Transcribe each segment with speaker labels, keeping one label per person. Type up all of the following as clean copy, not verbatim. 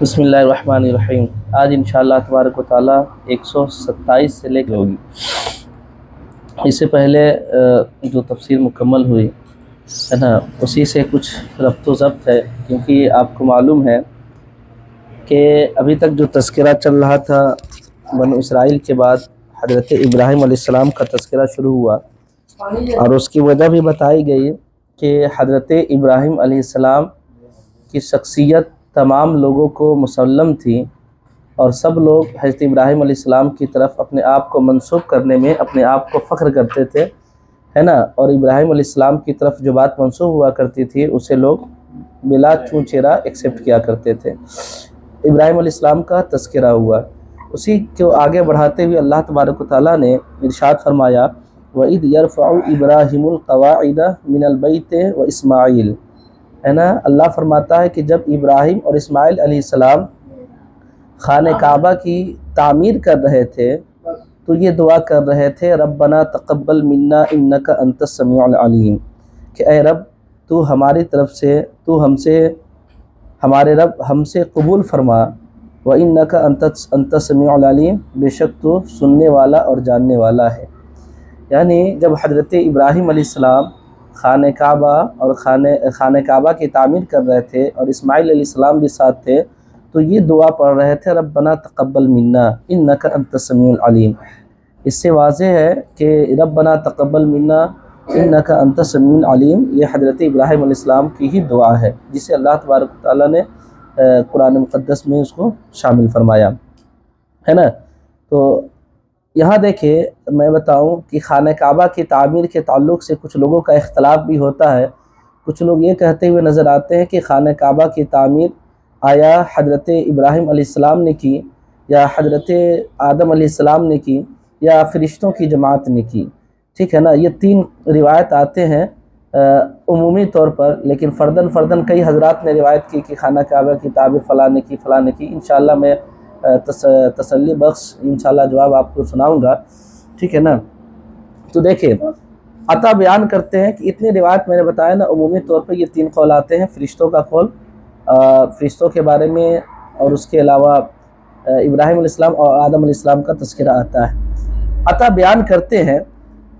Speaker 1: بسم اللہ الرحمن الرحیم۔ آج انشاءاللہ تبارک و تعالیٰ 127 سے لے کے ہوگی۔ اس سے پہلے جو تفسیر مکمل ہوئی ہے نا، اسی سے کچھ ربط و ضبط ہے، کیونکہ آپ کو معلوم ہے کہ ابھی تک جو تذکرہ چل رہا تھا بنو اسرائیل کے بعد حضرت ابراہیم علیہ السلام کا تذکرہ شروع ہوا، اور اس کی وجہ بھی بتائی گئی کہ حضرت ابراہیم علیہ السلام کی شخصیت تمام لوگوں کو مسلم تھی، اور سب لوگ حضرت ابراہیم علیہ السلام کی طرف اپنے آپ کو منسوب کرنے میں اپنے آپ کو فخر کرتے تھے، ہے نا۔ اور ابراہیم علیہ السلام کی طرف جو بات منسوب ہوا کرتی تھی اسے لوگ بلا چون چرا ایکسیپٹ کیا کرتے تھے۔ ابراہیم علیہ السلام کا تذکرہ ہوا، اسی کو آگے بڑھاتے ہوئے اللہ تبارک و تعالیٰ نے ارشاد فرمایا وَإِذْ يَرْفَعُ إِبْرَاهِيمُ الْقَوَاعِدَ مِنَ الْبَيْتِ وَإِسْمَاعِيلُ، ہے نا۔ اللہ فرماتا ہے کہ جب ابراہیم اور اسماعیل علیہ السلام خانہ کعبہ کی تعمیر کر رہے تھے تو یہ دعا کر رہے تھے ربنا تقبل منا انک انت السمیع العلیم، کہ اے رب تو ہماری طرف سے ہمارے رب ہم سے قبول فرما، وانک انت السمیع العلیم، بے شک تو سننے والا اور جاننے والا ہے۔ یعنی جب حضرت ابراہیم علیہ السلام خانہ کعبہ اور خانہ کعبہ کی تعمیر کر رہے تھے اور اسماعیل علیہ السلام بھی ساتھ تھے تو یہ دعا پڑھ رہے تھے ربنا تقبل منا انک انت السمیع العلیم۔ اس سے واضح ہے کہ ربنا تقبل منا انک انت السمیع العلیم یہ حضرت ابراہیم علیہ السلام کی ہی دعا ہے، جسے اللہ تبارک و تعالیٰ نے قرآن مقدس میں اس کو شامل فرمایا ہے نا۔ تو یہاں دیکھیں، میں بتاؤں کہ خانہ کعبہ کی تعمیر کے تعلق سے کچھ لوگوں کا اختلاف بھی ہوتا ہے۔ کچھ لوگ یہ کہتے ہوئے نظر آتے ہیں کہ خانہ کعبہ کی تعمیر آیا حضرت ابراہیم علیہ السلام نے کی، یا حضرت آدم علیہ السلام نے کی، یا فرشتوں کی جماعت نے کی، ٹھیک ہے نا۔ یہ تین روایت آتے ہیں عمومی طور پر، لیکن فرداً کئی حضرات نے روایت کی کہ خانہ کعبہ کی تعمیر فلاں نے کی۔ انشاءاللہ میں تسلی بخش انشاءاللہ جواب آپ کو سناؤں گا، ٹھیک ہے نا۔ تو دیکھیں، عطا بیان کرتے ہیں کہ اتنی روایت میں نے بتایا نا، عمومی طور پر یہ تین قول آتے ہیں، فرشتوں کا قول فرشتوں کے بارے میں، اور اس کے علاوہ ابراہیم علیہ السلام اور آدم علیہ السلام کا تذکرہ آتا ہے۔ عطا بیان کرتے ہیں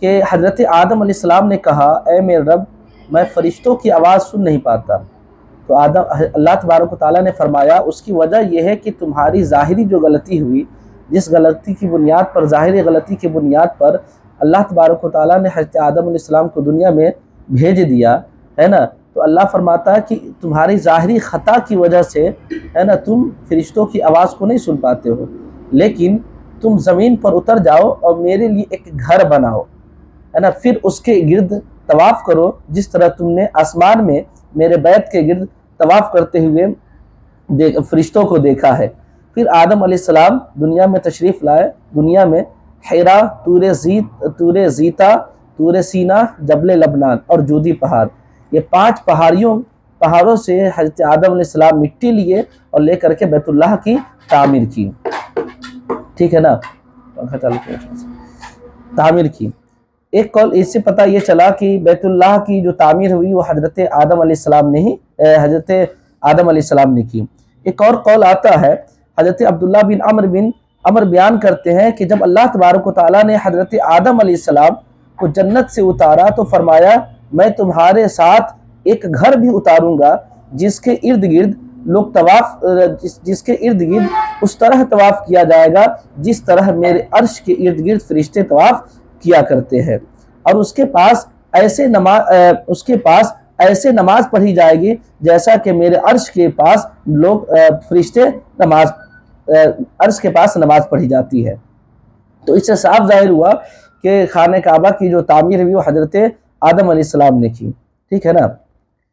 Speaker 1: کہ حضرت آدم علیہ السلام نے کہا اے میرے رب میں فرشتوں کی آواز سن نہیں پاتا، تو اللہ تبارک و تعالیٰ نے فرمایا اس کی وجہ یہ ہے کہ تمہاری ظاہری جو غلطی ہوئی، جس غلطی کی بنیاد پر، ظاہری غلطی کی بنیاد پر اللہ تبارک و تعالیٰ نے حضرت آدم علیہ السلام کو دنیا میں بھیج دیا ہے نا، تو اللہ فرماتا ہے کہ تمہاری ظاہری خطا کی وجہ سے ہے نا تم فرشتوں کی آواز کو نہیں سن پاتے ہو، لیکن تم زمین پر اتر جاؤ اور میرے لیے ایک گھر بناؤ ہے نا، پھر اس کے گرد طواف کرو جس طرح تم نے آسمان میں میرے بیت کے گرد طواف کرتے ہوئے فرشتوں کو دیکھا ہے۔ پھر آدم علیہ السلام دنیا میں تشریف لائے، دنیا میں حیرا، طور زیتا، طور سینا، جبل لبنان اور جودی پہاڑ، یہ 5 پہاڑوں سے حضرت آدم علیہ السلام مٹی لیے اور لے کر کے بیت اللہ کی تعمیر کی، ٹھیک ہے نا، تعمیر کی۔ ایک قول اس سے پتہ یہ چلا کہ بیت اللہ کی جو تعمیر ہوئی وہ حضرت آدم علیہ السلام نے کی۔ ایک اور قول آتا ہے، حضرت عبداللہ بن عمر بیان کرتے ہیں کہ جب اللہ تبارک و تعالیٰ نے حضرت آدم علیہ السلام کو جنت سے اتارا تو فرمایا میں تمہارے ساتھ ایک گھر بھی اتاروں گا جس کے ارد گرد اس طرح طواف کیا جائے گا جس طرح میرے عرش کے ارد گرد فرشتے طواف کیا کرتے ہیں، اور اس کے پاس ایسے نماز پڑھی جائے گی جیسا کہ میرے عرش کے پاس فرشتے عرش کے پاس نماز پڑھی جاتی ہے۔ تو اس سے صاف ظاہر ہوا کہ خانہ کعبہ کی جو تعمیر ہوئی وہ حضرت آدم علیہ السلام نے کی، ٹھیک ہے نا۔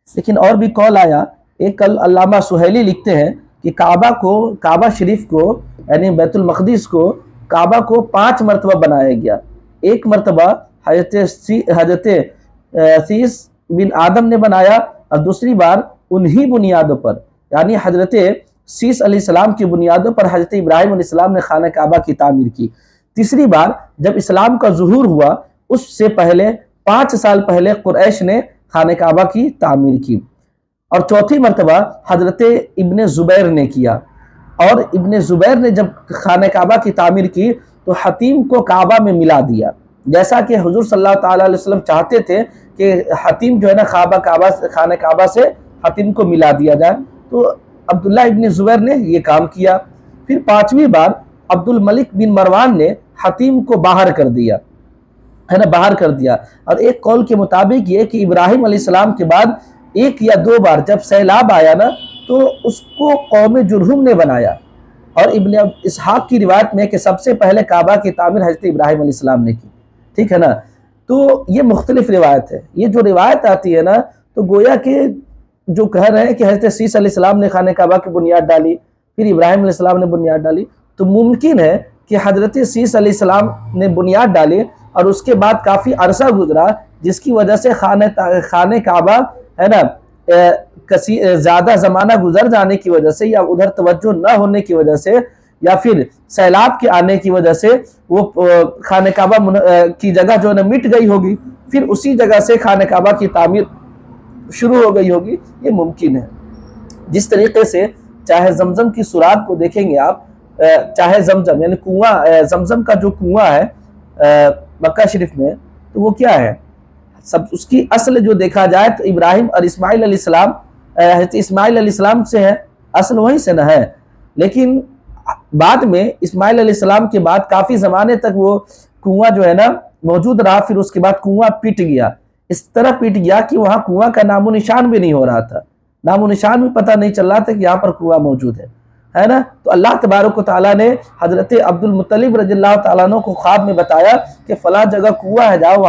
Speaker 1: لیکن اور بھی قول آیا، ایک علامہ سہیلی لکھتے ہیں کہ کعبہ شریف کو یعنی بیت المقدس کو کعبہ کو 5 مرتبہ بنایا گیا۔ ایک مرتبہ حضرت سیس بن آدم نے بنایا، اور دوسری بار انہی بنیادوں پر یعنی حضرت سیس علیہ السلام کی بنیادوں پر حضرت ابراہیم علیہ السلام نے خانہ کعبہ کی تعمیر کی۔ تیسری بار جب اسلام کا ظہور ہوا اس سے پہلے 5 سال پہلے قریش نے خانہ کعبہ کی تعمیر کی، اور چوتھی مرتبہ حضرت ابن زبیر نے کیا۔ اور ابن زبیر نے جب خانہ کعبہ کی تعمیر کی تو حتیم کو کعبہ میں ملا دیا، جیسا کہ حضور صلی اللہ تعالیٰ علیہ وسلم چاہتے تھے کہ حتیم جو ہے نا خانہ کعبہ سے حتیم کو ملا دیا جائے، تو عبداللہ ابن زبیر نے یہ کام کیا۔ پھر 5ویں بار عبد الملک بن مروان نے حتیم کو باہر کر دیا ہے نا، باہر کر دیا۔ اور ایک قول کے مطابق یہ کہ ابراہیم علیہ السلام کے بعد 1 یا 2 بار جب سیلاب آیا نا تو اس کو قوم جرہم نے بنایا، اور ابن اسحاق کی روایت میں کہ سب سے پہلے کعبہ کی تعمیر حضرت ابراہیم علیہ السلام نے کی، ٹھیک ہے نا۔ تو یہ مختلف روایت ہے، یہ جو روایت آتی ہے نا تو گویا کہ جو کہہ رہے ہیں کہ حضرت سیس علیہ السلام نے خانہ کعبہ کی بنیاد ڈالی، پھر ابراہیم علیہ السلام نے بنیاد ڈالی، تو ممکن ہے کہ حضرت سیس علیہ السلام نے بنیاد ڈالی اور اس کے بعد کافی عرصہ گزرا، جس کی وجہ سے خانہ کعبہ ہے نا زیادہ زمانہ گزر جانے کی وجہ سے، یا ادھر توجہ نہ ہونے کی وجہ سے، یا پھر سیلاب کے آنے کی وجہ سے وہ خانہ کعبہ کی جگہ جو ہے نا مٹ گئی ہوگی، پھر اسی جگہ سے خانہ کعبہ کی تعمیر شروع ہو گئی ہوگی، یہ ممکن ہے۔ جس طریقے سے چاہے زمزم کی سوراخ کو دیکھیں گے آپ، چاہے زمزم یعنی کنواں، زمزم کا جو کنواں ہے مکہ شریف میں، تو وہ کیا ہے، سب اس کی اصل جو دیکھا جائے تو ابراہیم اور اسماعیل علیہ السلام، حضرت اسماعیل علیہ السلام سے ہے، اصل وہیں سے نہ ہے، لیکن بعد میں اسماعیل علیہ السلام کے بعد کافی زمانے تک وہ کنواں جو ہے نا موجود رہا، پھر اس کے بعد کنواں پٹ گیا، اس طرح پٹ گیا کہ وہاں کنواں کا نام و نشان بھی نہیں ہو رہا تھا، نام و نشان بھی پتہ نہیں چل رہا تھا کہ یہاں پر کنواں موجود ہے نا۔ تو اللہ تبارک و تعالیٰ نے حضرت عبد المطلب رضی اللہ تعالیٰ عنہ کو خواب میں بتایا کہ فلاں جگہ کنواں ہے، جاؤ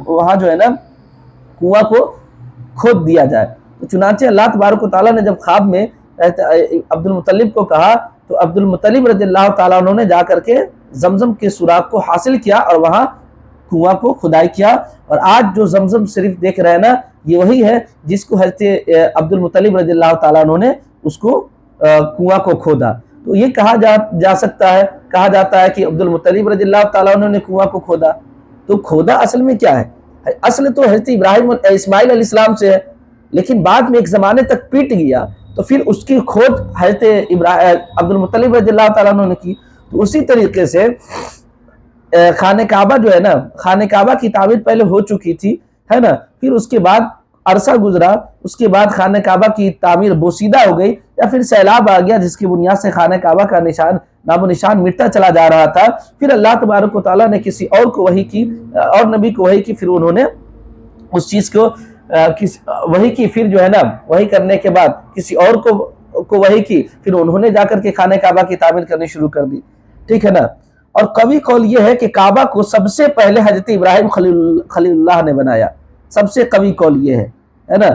Speaker 1: وہاں جو ہے نا کنواں کو کھود دیا جائے۔ تو چنانچہ اللہ تبارک و تعالیٰ نے جب خواب میں عبد المطلب کو کہا تو عبد المطلب رضی اللہ تعالیٰ عنہ نے جا کر کے زمزم کے سوراخ کو حاصل کیا اور وہاں کنواں کو کھدائی کیا، اور آج جو زمزم صرف دیکھ رہے ہیں نا یہ وہی ہے جس کو حضرت عبد المطلب رضی اللہ تعالیٰ عنہ نے اس کو کنواں کو کھودا۔ تو یہ کہا جا سکتا ہے، کہا جاتا ہے کہ عبد المطلب رضی اللہ تعالیٰ عنہ نے کنواں کو کھودا۔ تو کھودا اصل میں کیا ہے، اصل تو حضرت ابراہیم اسماعیل علیہ السلام سے ہے، لیکن بعد میں ایک زمانے تک پٹ گیا تو پھر اس کی کھود حضرت عبد المطلب رضی اللہ تعالیٰ عنہ نے کی۔ تو اسی طریقے سے خانہ کعبہ جو ہے نا، خانہ کعبہ کی تعمیر پہلے ہو چکی تھی ہے نا، پھر اس کے بعد عرصہ گزرا، اس کے بعد خانہ کعبہ کی تعمیر بوسیدہ ہو گئی، یا پھر سیلاب آ گیا جس کی بنیاد سے خانہ کعبہ کا نام و نشان مٹتا چلا جا رہا تھا۔ پھر اللہ تبارک و تعالیٰ نے کسی اور کو وحی کی، اور نبی کو وحی کی، پھر انہوں نے اس چیز کو وحی کی، پھر جو ہے نا وحی کرنے کے بعد کسی اور کو وحی کی، پھر انہوں نے جا کر کے خانہ کعبہ کی تعمیر کرنی شروع کر دی، ٹھیک ہے نا۔ اور قوی قول یہ ہے کہ کعبہ کو سب سے پہلے حضرت ابراہیم خلیل اللہ نے بنایا، سب سے قوی قول یہ ہے نا۔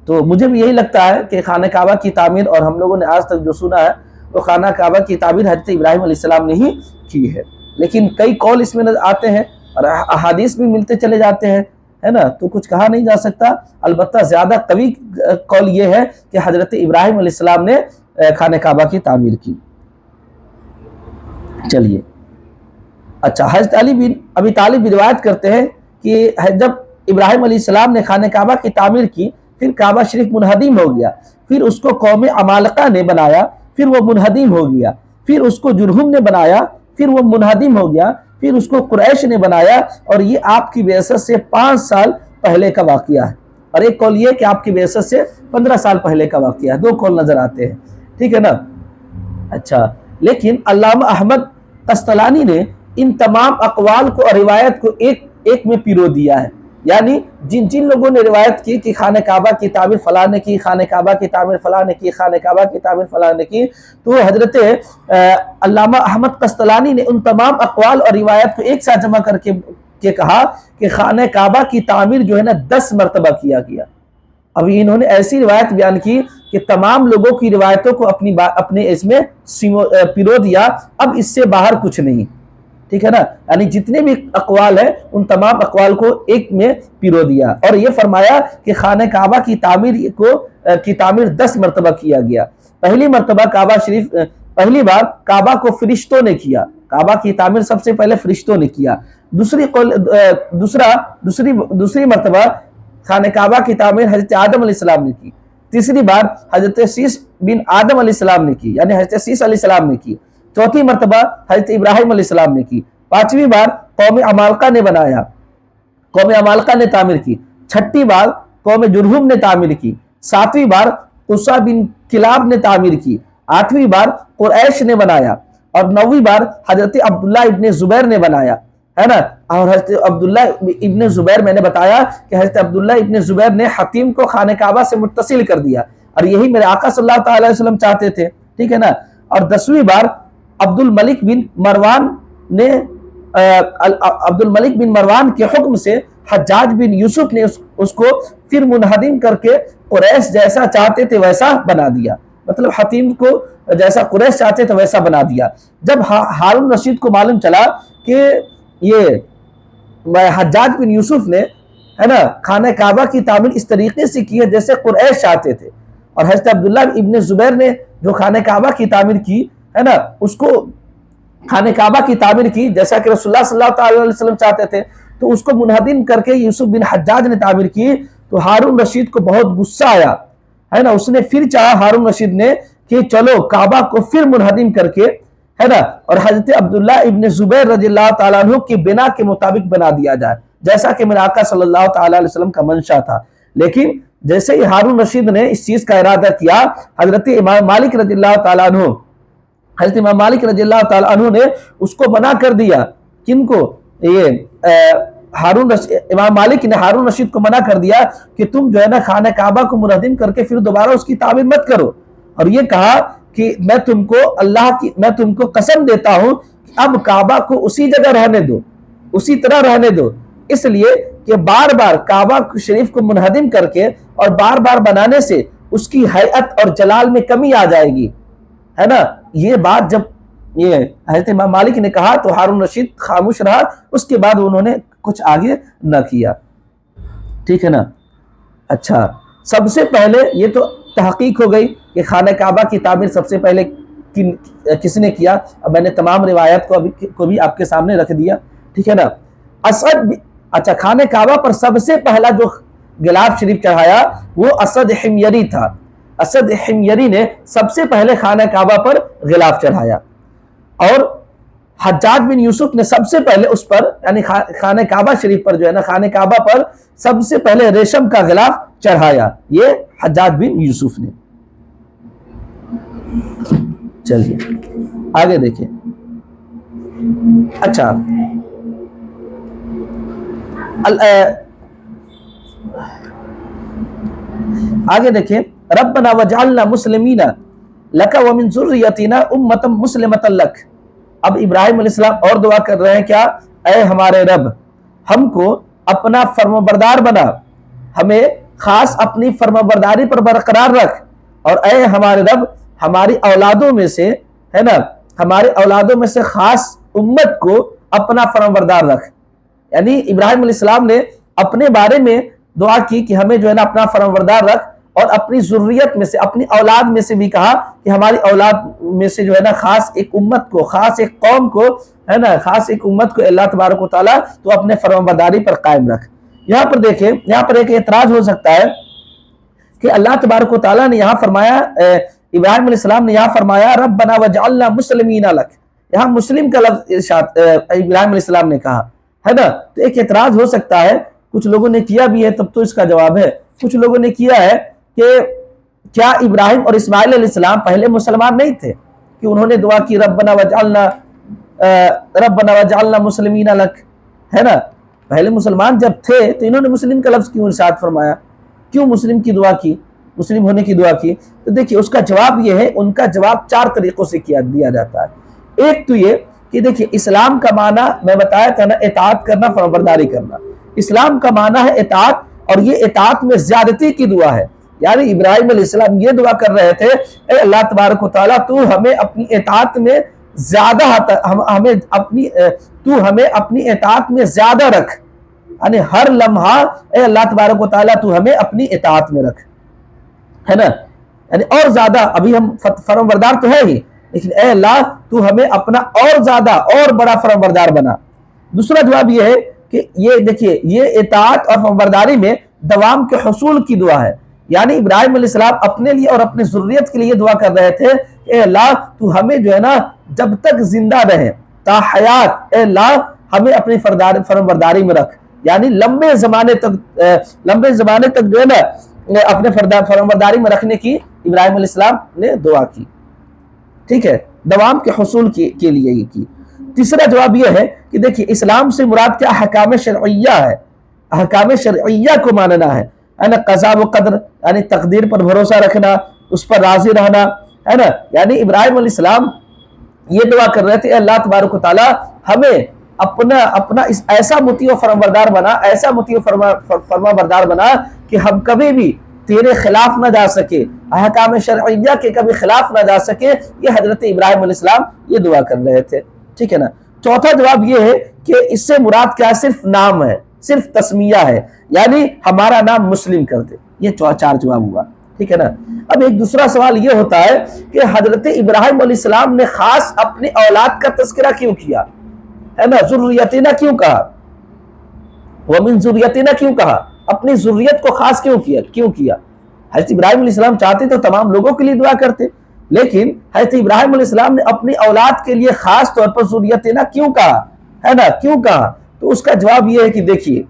Speaker 1: تو مجھے بھی یہی لگتا ہے کہ خانہ کعبہ کی تعمیر، اور ہم لوگوں نے آج تک جو سنا ہے وہ خانہ کعبہ کی تعمیر حضرت ابراہیم علیہ السلام نے ہی کی ہے، لیکن کئی قول اس میں آتے ہیں اور احادیث بھی ملتے چلے جاتے ہیں ہے نا، تو کچھ کہا نہیں جا سکتا۔ البتہ زیادہ قوی قول یہ ہے کہ حضرت ابراہیم علیہ السلام نے خانہ کعبہ کی تعمیر کی۔ چلیے اچھا، حضرت علی بن ابی طالب روایت کرتے ہیں کہ جب ابراہیم علیہ السلام نے خانہ کعبہ کی تعمیر کی، پھر کعبہ شریف منہدم ہو گیا، پھر اس کو قوم عمالقہ نے بنایا، پھر وہ منہدم ہو گیا، پھر اس کو جرہم نے بنایا، پھر وہ منہدم ہو گیا، پھر اس کو قریش نے بنایا، اور یہ آپ کی بعثت سے 5 سال پہلے کا واقعہ ہے، اور ایک قول یہ کہ آپ کی بعثت سے 15 سال پہلے کا واقعہ ہے، 2 قول نظر آتے ہیں، ٹھیک ہے نا۔ اچھا، لیکن علامہ احمد قسطلانی نے ان تمام اقوال کو اور روایت کو ایک میں پیرو دیا ہے، یعنی جن لوگوں نے روایت کی کہ خانہ کعبہ کی تعمیر فلاں نے کی، خانہ کعبہ کی تعمیر فلاں نے کی، خانہ کعبہ کی تعمیر فلاں نے کی، تو حضرت علامہ احمد قسطلانی نے ان تمام اقوال اور روایت کو ایک ساتھ جمع کر کے کہا کہ خانہ کعبہ کی تعمیر جو ہے نا 10 مرتبہ کیا گیا۔ اب انہوں نے ایسی روایت بیان کی کہ تمام لوگوں کی روایتوں کو اپنے اس میں پیرو دیا، اب اس سے باہر کچھ نہیں، ٹھیک ہے نا، یعنی جتنے بھی اقوال ہیں ان تمام اقوال کو ایک میں پیرو دیا، اور یہ فرمایا کہ خانہ کعبہ کی تعمیر 10 مرتبہ کیا گیا۔ پہلی بار کعبہ کو فرشتوں نے کیا، کعبہ کی تعمیر سب سے پہلے فرشتوں نے کیا۔ دوسری مرتبہ خانہ کعبہ کی تعمیر حضرت آدم علیہ السلام نے کی، تیسری بار حضرت سیس بن آدم علیہ السلام نے کی، یعنی حضرت سیس علیہ السلام نے کی، چوتھی مرتبہ حضرت ابراہیم علیہ السلام نے کی، پانچویں بار قوم عمالقہ نے بنایا، قوم عمالقہ نے تعمیر کی، چھٹی بار قوم جرہم نے تعمیر کی، ساتویں بار قصہ بن کلاب نے تعمیر کی، آٹھویں بار قریش نے بنایا، اور نویں بار حضرت عبداللہ ابن زبیر نے بنایا، ہے نا۔ اور حضرت عبداللہ ابن زبیر، میں نے بتایا کہ حضرت عبداللہ ابن زبیر نے حتیم کو خانہ کعبہ سے متصل کر دیا، اور یہی میرے آقا صلی اللہ تعالی علیہ وسلم چاہتے تھے، ٹھیک ہے نا۔ اور 10ویں بار عبد الملک بن مروان کے حکم سے حجاج بن یوسف نے اس کو پھر منہدم کر کے قریش جیسا چاہتے تھے ویسا بنا دیا، مطلب حتیم کو جیسا قریش چاہتے تھے ویسا بنا دیا۔ جب ہارون رشید کو معلوم چلا کہ یہ حجاج بن یوسف نے، ہے نا، خانہ کعبہ کی تعمیر اس طریقے سے کی ہے جیسے قریش چاہتے تھے، اور حضرت عبداللہ ابن زبیر نے جو خانہ کعبہ کی تعمیر کی، ہے نا، اس کو خانہ کعبہ کی تعمیر کی جیسا کہ رسول اللہ صلی اللہ تعالی علیہ وسلم چاہتے تھے، تو اس کو منہدم کر کے یوسف بن حجاج نے تعمیر کی، تو ہارون رشید کو بہت غصہ آیا، ہے نا۔ اس نے پھر چاہا ہارون رشید نے کہ چلو کعبہ کو پھر منہدم کر کے، ہے نا، اور حضرت عبداللہ ابن زبیر رضی اللہ تعالیٰ عنہ کی بنا کے مطابق بنا دیا جائے، جیسا کہ میرے آقا صلی اللہ تعالیٰ علیہ وسلم کا منشا تھا۔ لیکن جیسے ہی ہارون رشید نے اس چیز کا ارادہ کیا، حضرت امام مالک رضی اللہ تعالیٰ عنہ، حضرت امام مالک رضی اللہ تعالیٰ عنہ نے اس کو منع کر دیا۔ کن کو؟ امام مالک نے ہارون رشید کو منع کر دیا کہ تم جو ہے نا خانہ کعبہ کو منہدم کر کے پھر دوبارہ اس کی تعمیر مت کرو، اور یہ کہا کہ میں تم کو قسم دیتا ہوں کہ اب کعبہ کو اسی جگہ رہنے دو، اسی طرح رہنے دو، اس لیے کہ بار بار کعبہ شریف کو منہدم کر کے اور بار بار بنانے سے اس کی ہیئت اور جلال میں کمی آ جائے گی، ہے نا۔ یہ بات جب یہ حضرت امام مالک نے کہا تو ہارون رشید خاموش رہا، اس کے بعد انہوں نے کچھ آگے نہ کیا، ٹھیک ہے نا۔ اچھا، سب سے پہلے یہ تو تحقیق ہو گئی کہ خانہ کعبہ کی تعمیر سب سے پہلے کس نے کیا۔ اب میں نے تمام روایت کو بھی آپ کے سامنے رکھ دیا، ٹھیک ہے نا۔ اچھا، خانہ کعبہ پر سب سے پہلا جو غلاف شریف چڑھایا وہ اسد حمیری تھا۔ اسد حمیری نے سب سے پہلے خانہ کعبہ پر غلاف چڑھایا، اور حجاج بن یوسف نے سب سے پہلے اس پر، یعنی خانہ کعبہ شریف پر جو ہے نا، خانہ کعبہ پر سب سے پہلے ریشم کا غلاف چڑھایا، یہ حجاج بن یوسف نے۔ چلیے آگے دیکھیں۔ اچھا، آگے دیکھیں، ربنا وجعلنا مسلمین لک ومن ذریتنا امۃ مسلمۃ لک۔ اب ابراہیم علیہ السلام اور دعا کر رہے ہیں، کیا؟ اے ہمارے رب، ہم کو اپنا فرمانبردار بنا، ہمیں خاص اپنی فرمانبرداری پر برقرار رکھ، اور اے ہمارے رب ہماری اولادوں میں سے، ہے نا، ہمارے اولادوں میں سے خاص امت کو اپنا فرمانبردار رکھ۔ یعنی ابراہیم علیہ السلام نے اپنے بارے میں دعا کی کہ ہمیں جو ہے نا اپنا فرمانبردار رکھ، اور اپنی ذریت میں سے، اپنی اولاد میں سے بھی کہا کہ ہماری اولاد میں سے جو ہے نا خاص ایک امت کو، خاص ایک قوم کو، ہے نا، خاص ایک امت کو اللہ تبارک و تعالیٰ تو اپنے فرمانبرداری پر قائم رکھ۔ یہاں پر دیکھیں، یہاں پر ایک اعتراض ہو سکتا ہے کہ اللہ تبارک و تعالیٰ نے یہاں فرمایا، ابراہیم علیہ السلام نے یہاں فرمایا ربنا وجعلنا مسلمین لک، یہاں مسلم کا لفظ ابراہیم علیہ السلام نے کہا، ہے نا۔ تو ایک اعتراض ہو سکتا ہے، کچھ لوگوں نے کیا بھی ہے، تب تو اس کا جواب ہے، کچھ لوگوں نے کیا ہے کہ کیا ابراہیم اور اسماعیل علیہ السلام پہلے مسلمان نہیں تھے کہ انہوں نے دعا کی ربنا وجعلنا مسلمین لک، ہے نا؟ پہلے مسلمان جب تھے تو انہوں نے مسلم کا لفظ کیوں ارشاد فرمایا، کیوں مسلم کی دعا کی، مسلم ہونے کی دعا کی؟ تو دیکھیے اس کا جواب یہ ہے، ان کا جواب 4 طریقوں سے دیا جاتا ہے۔ ایک تو یہ کہ دیکھیے اسلام کا معنی میں بتایا تھا نا، اطاعت کرنا، فرمانبرداری کرنا۔ اسلام کا معنی ہے اطاعت، اور یہ اطاعت میں زیادتی کی دعا ہے۔ یعنی ابراہیم علیہ السلام یہ دعا کر رہے تھے، اے اللہ تبارک و تعالیٰ تو ہمیں اپنی اطاعت میں زیادہ ہمیں اپنی اطاعت میں زیادہ رکھ، یعنی ہر لمحہ اے اللہ تبارک و تعالیٰ تو ہمیں اپنی اطاعت میں رکھ، ہے نا، یعنی اور زیادہ، ابھی ہم فرمانبردار تو ہے ہی، لیکن اے اللہ تو ہمیں اپنا اور زیادہ اور بڑا فرمانبردار بنا۔ دوسرا جواب یہ ہے کہ یہ دیکھیے، یہ اطاعت اور فرمانبرداری میں دوام کے حصول کی دعا ہے، یعنی ابراہیم علیہ السلام اپنے لیے اور اپنے ذریت کے لیے دعا کر رہے تھے اے اللہ تو ہمیں جو ہے نا جب تک زندہ رہے تا حیات، اے اللہ ہمیں اپنی فرمانبرداری میں رکھ، یعنی لمبے زمانے تک جو ہے نا اپنے فرمانبرداری میں رکھنے کی ابراہیم علیہ السلام نے دعا کی، ٹھیک ہے، دوام کے حصول کے لیے یہ کی۔ تیسرا جواب یہ ہے کہ دیکھیے اسلام سے مراد کیا احکام شرعیہ ہے، احکام شرعیہ کو ماننا ہے نا، قضاء و قدر یعنی تقدیر پر بھروسہ رکھنا، اس پر راضی رہنا ہے نا۔ یعنی ابراہیم علیہ السلام یہ دعا کر رہے تھے اے اللہ تبارک و تعالی ہمیں اپنا ایسا مطیع و فرمانبردار بنا، ایسا مطیع و فرمانبردار بنا کہ ہم کبھی بھی تیرے خلاف نہ جا سکے، احکام شرعیہ کے کبھی خلاف نہ جا سکے۔ یہ حضرت ابراہیم علیہ السلام یہ دعا کر رہے تھے، ٹھیک ہے نا۔ چوتھا جواب یہ ہے کہ اس سے مراد کیا، صرف نام ہے، صرف تسمیہ ہے، یعنی ہمارا نام مسلم کر دے۔ یہ 4 جواب ہوا، ٹھیک ہے نا۔ اب ایک دوسرا سوال یہ ہوتا ہے کہ حضرت ابراہیم علیہ السلام نے خاص اپنی اولاد کا تذکرہ کیوں کیا ہے نا، ذریتنا کیوں کہا، ومن ذریتنا کیوں کہا، اپنی ذریت کو خاص کیوں کیا۔ حضرت ابراہیم علیہ السلام چاہتے تو تمام لوگوں کے لیے دعا کرتے، لیکن حضرت ابراہیم علیہ السلام نے اپنی اولاد کے لیے خاص طور پر ذریتنا کیوں کہا ہے نا، کیوں کہا؟ تو اس کا جواب یہ ہے کہ دیکھیے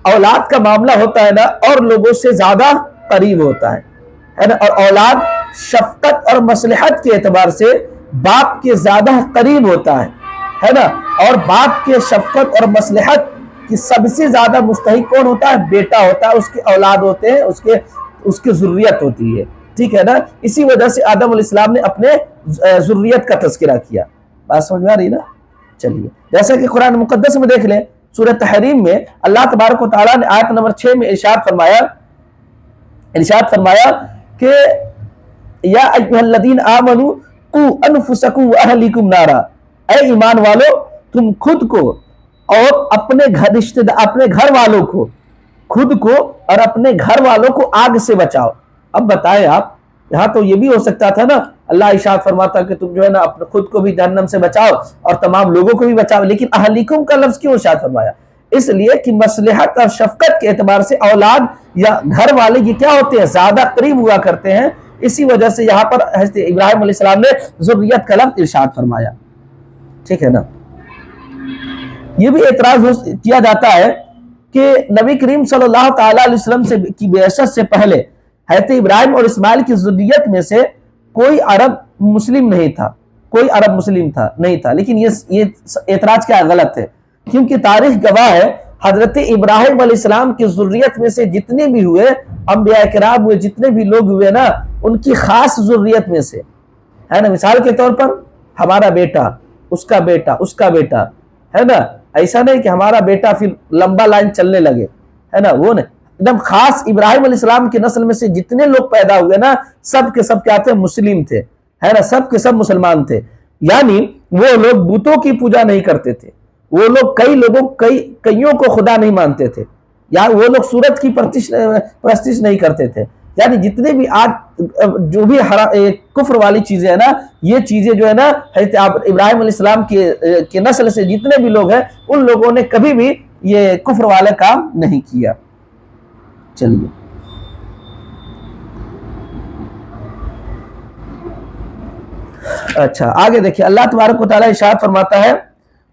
Speaker 1: اولاد کا معاملہ ہوتا ہے نا اور لوگوں سے زیادہ قریب ہوتا ہے نا، اور اولاد شفقت اور مصلحت کے اعتبار سے باپ کے زیادہ قریب ہوتا ہے نا، اور باپ کے شفقت اور مصلحت کی سب سے زیادہ مستحق کون ہوتا ہے؟ بیٹا ہوتا ہے، اس کے اولاد ہوتے ہیں، اس کی ذریت ہوتی ہے، ٹھیک ہے نا۔ اسی وجہ سے آدم علیہ السلام نے اپنے ذریت کا تذکرہ کیا۔ بات سمجھ میں آ رہی نا؟ چلیے جیسا کہ قرآن مقدس میں دیکھ لیں، سورہ تحریم میں اللہ تبارک و تعالیٰ نے آیت نمبر 6 میں ارشاد فرمایا کہ یا ایھا الذین آمنوا قوا انفسکم واہلیکم نارا، اے ایمان والو تم خود کو اور اپنے گھر والوں کو، خود کو اور اپنے گھر والوں کو آگ سے بچاؤ۔ اب بتائیں آپ، یہاں تو یہ بھی ہو سکتا تھا نا اللہ ارشاد فرماتا کہ تم جو ہے نا اپنے خود کو بھی جہنم سے بچاؤ اور تمام لوگوں کو بھی بچاؤ، لیکن اہلیکم کا لفظ کیوں ارشاد فرمایا؟ اس لیے کہ مصلحت اور شفقت کے اعتبار سے اولاد یا گھر والے یہ کیا ہوتے ہیں؟ زیادہ قریب ہوا کرتے ہیں، اسی وجہ سے یہاں پر حضرت ابراہیم علیہ السلام نے ذریت کا لفظ ارشاد فرمایا، ٹھیک ہے نا۔ یہ بھی اعتراض کیا جاتا ہے کہ نبی کریم صلی اللہ تعالیٰ علیہ وسلم کی بعثت سے پہلے حضرت ابراہیم اور اسماعیل کی ذریت میں سے کوئی عرب مسلم نہیں تھا، لیکن یہ اعتراض کیا غلط ہے، کیونکہ تاریخ گواہ ہے حضرت ابراہیم علیہ السلام کی ذریت میں سے جتنے بھی ہوئے انبیاء کرام ہوئے، جتنے بھی لوگ ہوئے نا، ان کی خاص ذریت میں سے ہے نا۔ مثال کے طور پر ہمارا بیٹا، اس کا بیٹا، اس کا بیٹا ہے نا، ایسا نہیں کہ ہمارا بیٹا پھر لمبا لائن چلنے لگے ہے نا، وہ نہیں، ایک دم خاص ابراہیم علیہ السلام کی نسل میں سے جتنے لوگ پیدا ہوئے نا سب کے سب کیا تھے؟ مسلم تھے، ہے نا، سب کے سب مسلمان تھے۔ یعنی وہ لوگ بتوں کی پوجا نہیں کرتے تھے، وہ لوگ کئیوں کو خدا نہیں مانتے تھے، یا وہ لوگ سورت کی پرستش نہیں کرتے تھے۔ یعنی جتنے بھی آج جو بھی کفر والی چیزیں ہیں نا، یہ چیزیں جو ہے نا حضرت ابراہیم علیہ السلام کے نسل سے جتنے بھی لوگ ہیں ان لوگوں نے کبھی بھی یہ کفر والا کام نہیں کیا۔ چلیے اچھا آگے دیکھیں، اللہ تبارک و تعالیٰ ارشاد فرماتا ہے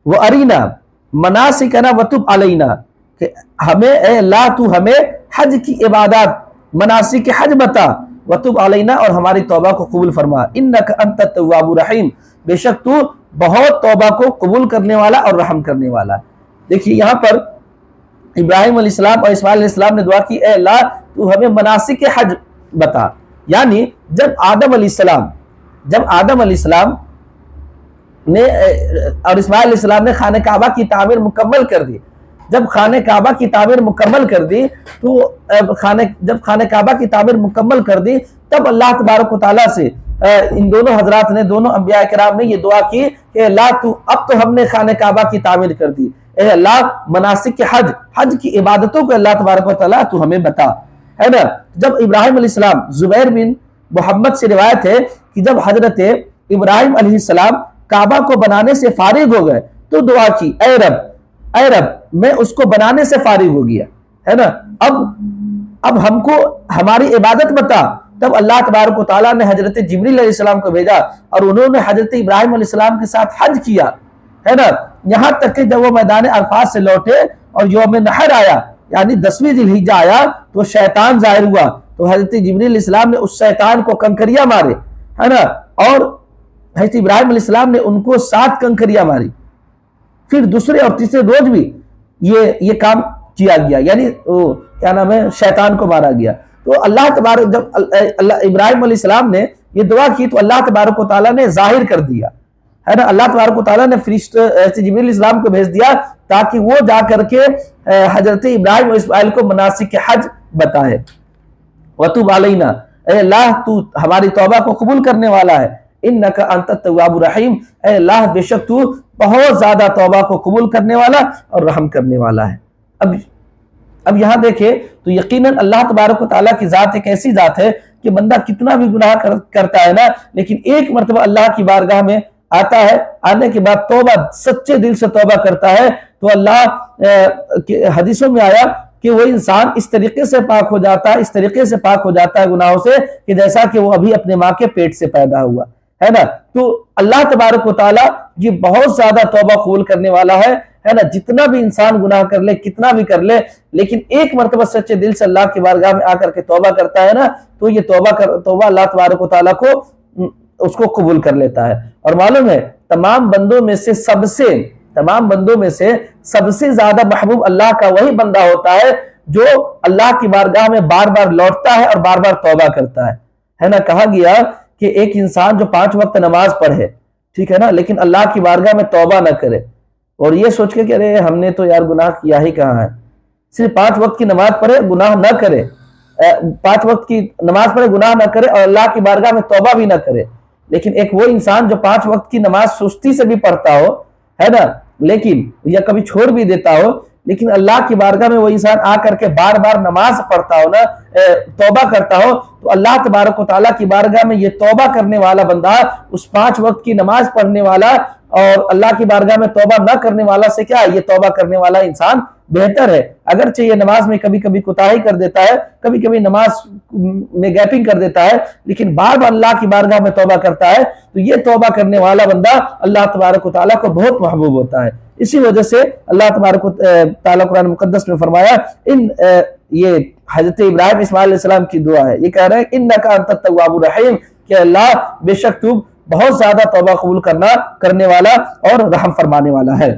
Speaker 1: وَأَرِنَا مَنَاسِكَنَا وَتُبْ عَلَيْنَا، کہ ہمیں اے اللہ تو ہمیں حج کی عبادات، مناسک حج بتا، وَتُبْ عَلَيْنَا اور ہماری توبہ کو قبول فرما، إِنَّكَ أَنْتَ التَّوَّابُ الرَّحِيمُ، بے شک تو بہت توبہ کو قبول کرنے والا اور رحم کرنے والا۔ دیکھیے یہاں پر ابراہیم علیہ السلام اور اسماعیل علیہ السلام نے دعا کی اے اللہ تو ہمیں مناسک حج بتا، یعنی جب آدم علیہ السلام نے اور اسماعیل علیہ السلام نے خانہ کعبہ کی تعمیر مکمل کر دی، جب خانہ کعبہ کی تعمیر مکمل کر دی تو جب خانہ کعبہ کی تعمیر مکمل کر دی تب اللہ تبارک و تعالیٰ سے ان دونوں حضرات نے، دونوں انبیاء کرام نے یہ دعا کی کہ اللہ تو اب تو ہم نے خانہ کعبہ کی تعمیر کر دی، اے اللہ مناسک حج کی عبادتوں کو اللہ تبارک و تعالیٰ تو ہمیں بتا، ہے نا۔ جب ابراہیم علیہ السلام، زبیر بن محمد سے روایت ہے کہ جب حضرت ابراہیم علیہ السلام کعبہ کو بنانے سے فارغ ہو گئے تو دعا کی اے رب میں اس کو بنانے سے فارغ ہو گیا، ہے نا، اب ہم کو ہماری عبادت بتا۔ تب اللہ تبارک و تعالیٰ نے حضرت جبریل علیہ السلام کو بھیجا اور انہوں نے حضرت ابراہیم علیہ السلام کے ساتھ حج کیا، ہے نا، یہاں تک کہ جب وہ میدان عرفات سے لوٹے اور یوم نحر آیا یعنی 10ویں ذی الحجہ آیا تو شیطان ظاہر ہوا، تو حضرت جبریل علیہ السلام نے اس شیطان کو کنکریاں مارے، ہے نا، اور حضرت ابراہیم علیہ السلام نے ان کو 7 کنکریاں ماری۔ پھر دوسرے اور تیسرے روز بھی یہ کام کیا گیا، یعنی کیا نام ہے، شیطان کو مارا گیا۔ تو اللہ تبارک، جب ابراہیم علیہ السلام نے یہ دعا کی تو اللہ تبارک و تعالیٰ نے ظاہر کر دیا، ہے نا، اللہ تبارک و تعالیٰ نے فرشتہ جبریل علیہ السلام کو بھیج دیا تاکہ وہ جا کر کے حضرت ابراہیم اور اسماعیل کو مناسک حج بتائے۔ وَتُوبْ عَلَيْنَا، اے اللہ تو ہماری توبہ کو قبول کرنے والا ہے، اِنَّكَ أَنْتَ التَّوَّابُ الرَّحِيمُ، اے اللہ بے شک تو بہت زیادہ توبہ کو قبول کرنے والا اور رحم کرنے والا ہے۔ اب یہاں دیکھیں تو یقیناً اللہ تبارک و تعالیٰ کی ذات ایک ایسی ذات ہے کہ بندہ کتنا بھی گناہ کرتا ہے نا، لیکن ایک مرتبہ اللہ کی بارگاہ میں آتا ہے، آنے کے بعد توبہ، سچے دل سے توبہ کرتا ہے تو اللہ، حدیثوں میں آیا کہ وہ انسان اس طریقے سے پاک ہو جاتا ہے، اس طریقے سے پاک ہو جاتا ہے گناہوں سے کہ جیسا کہ وہ ابھی اپنے ماں کے پیٹ سے پیدا ہوا، ہے نا۔ تو اللہ تبارک و تعالیٰ یہ بہت زیادہ توبہ قبول کرنے والا ہے نا، جتنا بھی انسان گناہ کر لے، کتنا بھی کر لے، لیکن ایک مرتبہ سچے دل سے اللہ کی بارگاہ میں آ کر کے توبہ کرتا ہے نا، تو یہ توبہ اللہ تبارک و تعالیٰ کو اس کو قبول کر لیتا ہے۔ اور معلوم ہے تمام بندوں میں سے سب سے زیادہ محبوب اللہ کا وہی بندہ ہوتا ہے جو اللہ کی بارگاہ میں بار بار لوٹتا ہے اور بار بار توبہ کرتا ہے نا۔ کہا گیا کہ ایک انسان جو 5 وقت نماز پڑھے، ٹھیک ہے نا، لیکن اللہ کی بارگاہ میں توبہ نہ کرے اور یہ سوچ کے کہ ارے ہم نے تو یار گناہ کیا ہی کہاں ہے، صرف 5 وقت کی نماز پڑھے، گناہ نہ کرے، 5 وقت کی نماز پڑھے، گناہ نہ کرے اور اللہ کی بارگاہ میں توبہ بھی نہ کرے۔ لیکن ایک وہ انسان جو 5 وقت کی نماز سستی سے بھی پڑھتا ہو، ہے نا، لیکن یا کبھی چھوڑ بھی دیتا ہو، لیکن اللہ کی بارگاہ میں وہ انسان آ کر کے بار بار نماز پڑھتا ہو نا، توبہ کرتا ہو، تو اللہ تبارک و تعالیٰ کی بارگاہ میں یہ توبہ کرنے والا بندہ، اس 5 وقت کی نماز پڑھنے والا اور اللہ کی بارگاہ میں توبہ نہ کرنے والا سے کیا، یہ توبہ کرنے والا انسان بہتر ہے۔ اگرچہ یہ نماز میں کبھی کبھی کوتاہی کر دیتا ہے، کبھی کبھی نماز میں گیپنگ کر دیتا ہے، لیکن بار بار اللہ کی بارگاہ میں توبہ کرتا ہے، تو یہ توبہ کرنے والا بندہ اللہ تبارک و تعالیٰ کو بہت محبوب ہوتا ہے۔ اسی وجہ سے اللہ تبارک و تعالیٰ قرآن مقدس میں فرمایا، یہ حضرت ابراہیم اسماعیل علیہ السلام کی دعا ہے، یہ کہہ رہے ہیں اِنَّكَ أَنْتَ التَّوَّابُ الرَّحِيمُ، کہ اللہ بے شک تو بہت زیادہ توبہ قبول کرنے والا اور رحم فرمانے والا ہے۔